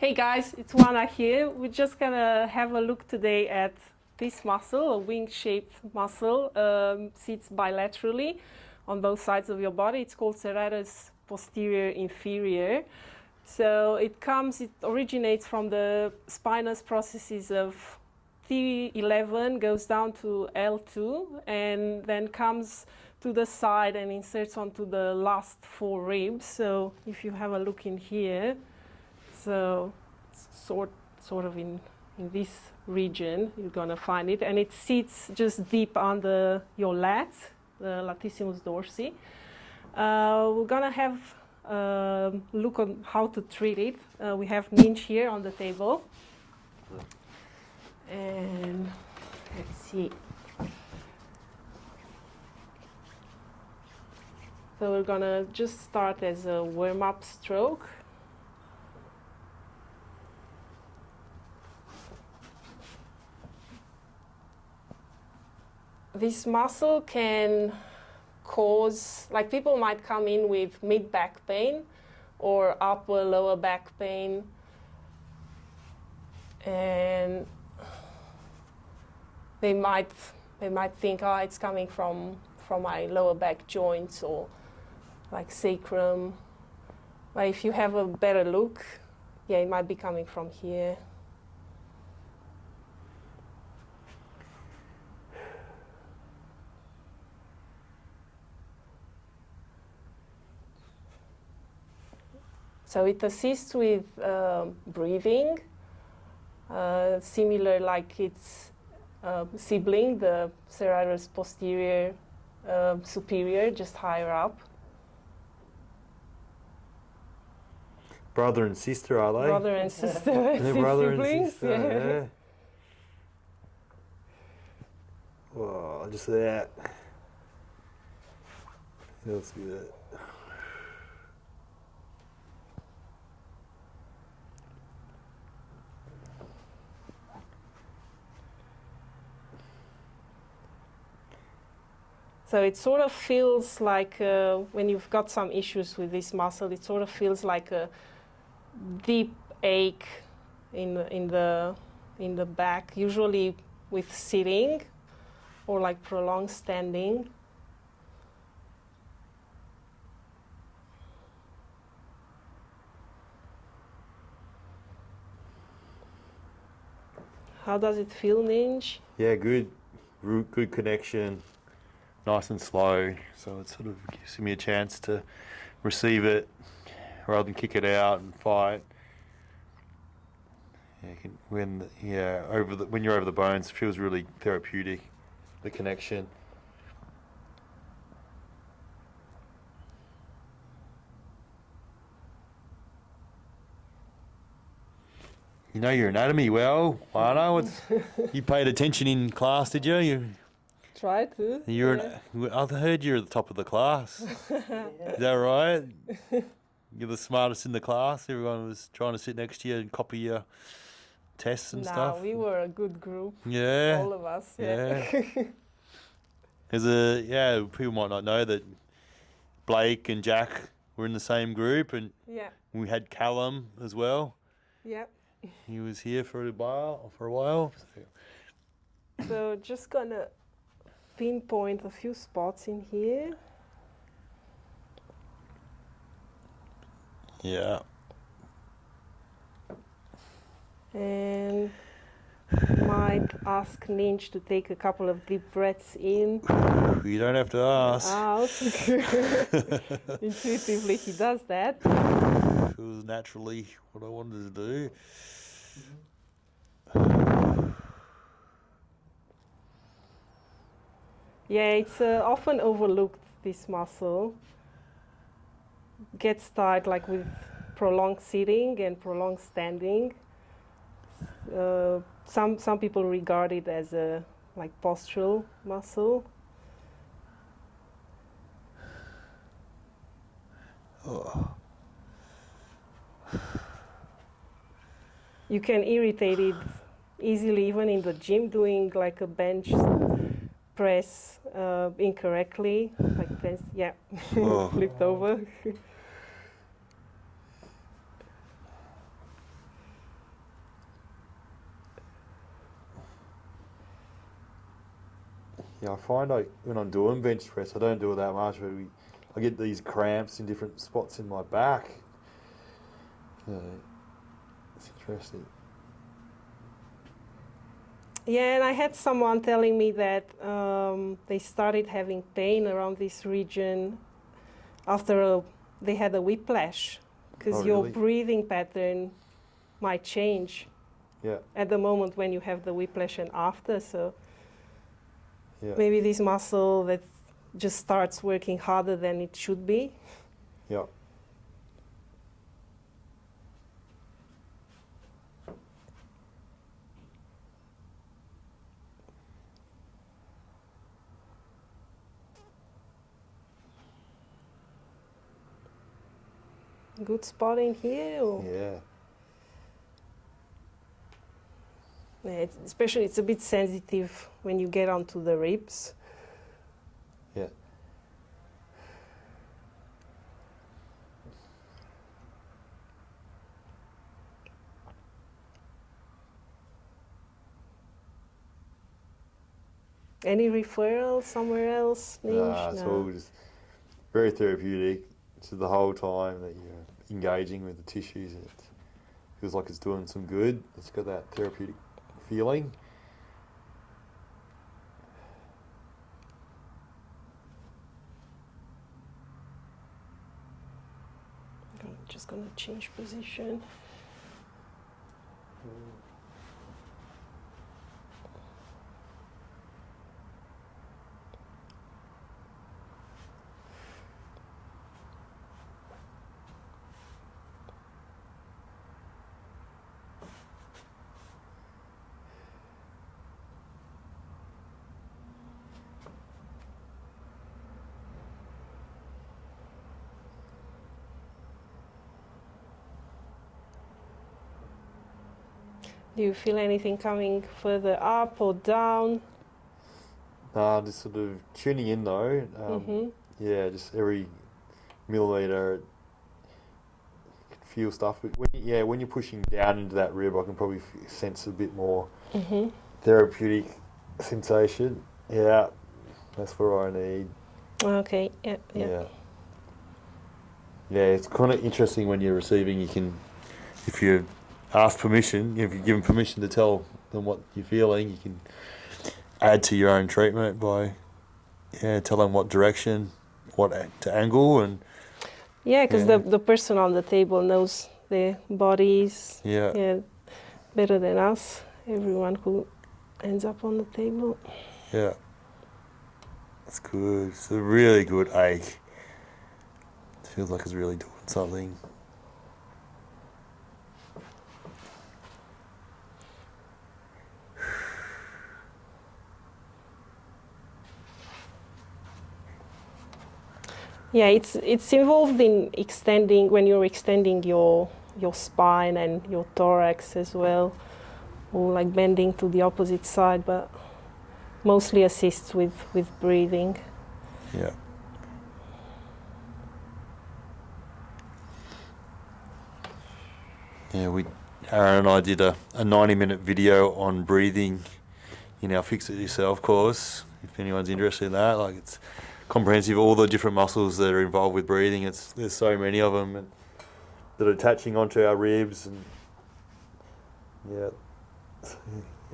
Hey guys, it's Oana here. We're just gonna have a look today at this muscle, a wing-shaped muscle, sits bilaterally on both sides of your body. It's called serratus posterior inferior. So it originates from the spinous processes of T11, goes down to L2, and then comes to the side and inserts onto the last four ribs. So if you have a look in here, so sort of in this region, you're gonna find it, and it sits just deep under your lats, the latissimus dorsi. We're gonna have a look on how to treat it. We have Ninj here on the table, and let's see. So we're gonna just start as a warm-up stroke. This muscle can cause, like people might come in with mid-back pain or upper lower back pain, and they might think, oh, it's coming from my lower back joints or like sacrum. But if you have a better look, yeah, it might be coming from here. So it assists with breathing, similar like its sibling, the serratus posterior superior, just higher up. Brother and sister, are they? Brother and sister, They're brother siblings, and sister, yeah. Oh, just that. Let's do that. So it sort of feels like, when you've got some issues with this muscle, it sort of feels like a deep ache in the back, usually with sitting or like prolonged standing. How does it feel, Ninj? Yeah, good. Good connection. Nice and slow, so it sort of gives me a chance to receive it rather than kick it out and fight. Yeah, when you're over the bones, it feels really therapeutic. The connection. You know your anatomy well, Oana. You paid attention in class, did you? Try to. I heard you're at the top of the class. Is that right? You're the smartest in the class. Everyone was trying to sit next to you and copy your tests and stuff. No, we were a good group. Yeah. All of us. Yeah. People might not know that Blake and Jack were in the same group, and we had Callum as well. Yeah. He was here for a while. So just gonna pinpoint a few spots in here. Yeah. And might ask Ninj to take a couple of deep breaths in. You don't have to ask. Out. Intuitively he does that. It was naturally what I wanted to do. Yeah, it's often overlooked, this muscle. Gets tired like with prolonged sitting and prolonged standing. Some people regard it as a like postural muscle. Oh. You can irritate it easily, even in the gym, doing like a bench press incorrectly, like this, flipped over. Yeah, I find like when I'm doing bench press, I don't do it that much, but I get these cramps in different spots in my back. It's interesting. Yeah, and I had someone telling me that they started having pain around this region after they had a whiplash, because your really? breathing pattern might change at the moment when you have the whiplash and after. So maybe this muscle that just starts working harder than it should be. Yeah. Good spot in here? Or? Yeah. Yeah, especially it's a bit sensitive when you get onto the ribs. Yeah. Any referral somewhere else? It's all just very therapeutic. It's the whole time that you're engaging with the tissues. It feels like it's doing some good. It's got that therapeutic feeling. I'm just going to change position. Do you feel anything coming further up or down? Just sort of tuning in though. Yeah, just every millimetre, you can feel stuff. But when you're pushing down into that rib, I can probably sense a bit more therapeutic sensation. Yeah, that's what I need. Okay, yeah. Yeah, it's kind of interesting when you're receiving, you can, if you ask permission, if you give them permission to tell them what you're feeling, you can add to your own treatment by tell them what direction, what to angle, and because the person on the table knows their bodies better than us, everyone who ends up on the table. Yeah, that's good. It's a really good ache. It feels like it's really doing something. Yeah, it's involved in extending, when you're extending your spine and your thorax as well, or like bending to the opposite side, but mostly assists with breathing. Yeah. Yeah, Aaron and I did a 90-minute video on breathing in our Fix It Yourself course, if anyone's interested in that. Like, it's comprehensive, all the different muscles that are involved with breathing. There's so many of them that are attaching onto our ribs, and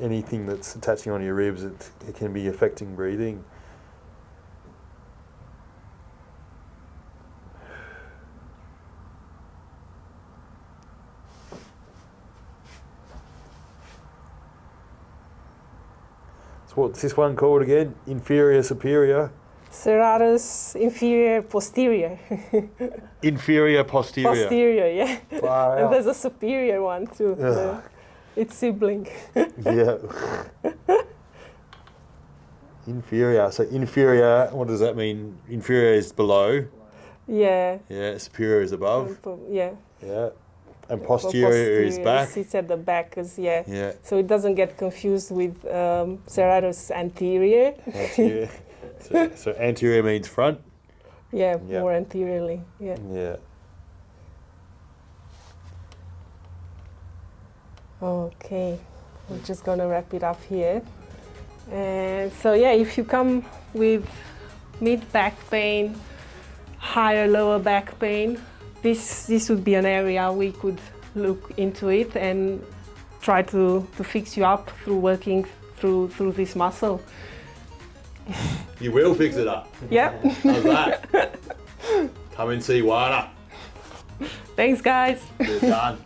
anything that's attaching onto your ribs, it can be affecting breathing. So what's this one called again? Inferior, superior? Serratus, inferior, posterior. Inferior, posterior. Posterior, yeah. Wow. And there's a superior one too. Its sibling. Yeah. Inferior. So inferior, what does that mean? Inferior is below. Yeah. Yeah. Superior is above. Yeah. Yeah. And posterior is back. Sits at the back, Yeah. So it doesn't get confused with serratus anterior. Anterior. So anterior means front. Yeah, more anteriorly. Yeah. Yeah. Okay, we're just gonna wrap it up here, And so yeah, if you come with mid back pain, higher lower back pain, this would be an area we could look into it and try to fix you up through working through this muscle. You will fix it up. Yeah. How's that? Come and see Oana. Thanks guys. You're done.